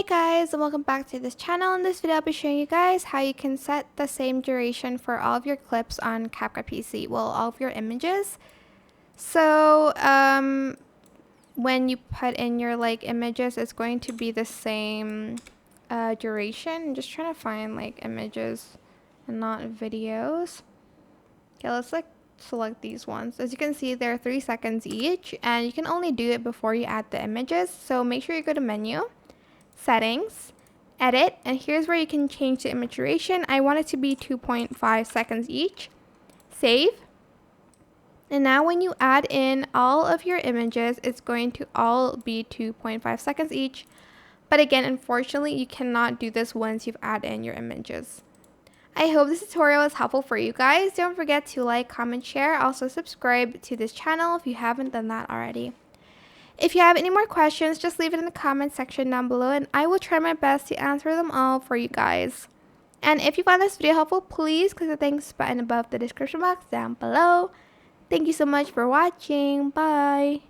Hey guys, and welcome back to this channel. In this video I'll be showing you guys how you can set the same duration for all of your clips on CapCut PC, well, all of your images. So when you put in your images, it's going to be the same duration. I'm just trying to find images and not videos. Okay, let's select these ones. As you can see, they're 3 seconds each, and you can only do it before you add the images. So make sure you go to menu, settings, edit, and here's where you can change the image duration. I want it to be 2.5 seconds each. Save. And now when you add in all of your images, it's going to all be 2.5 seconds each. But again, unfortunately, you cannot do this once you've added in your images. I hope this tutorial was helpful for you guys. Don't forget to like, comment, share. Also subscribe to this channel if you haven't done that already. If you have any more questions, just leave it in the comment section down below and I will try my best to answer them all for you guys. And if you found this video helpful, please click the thanks button above the description box down below. Thank you so much for watching. Bye.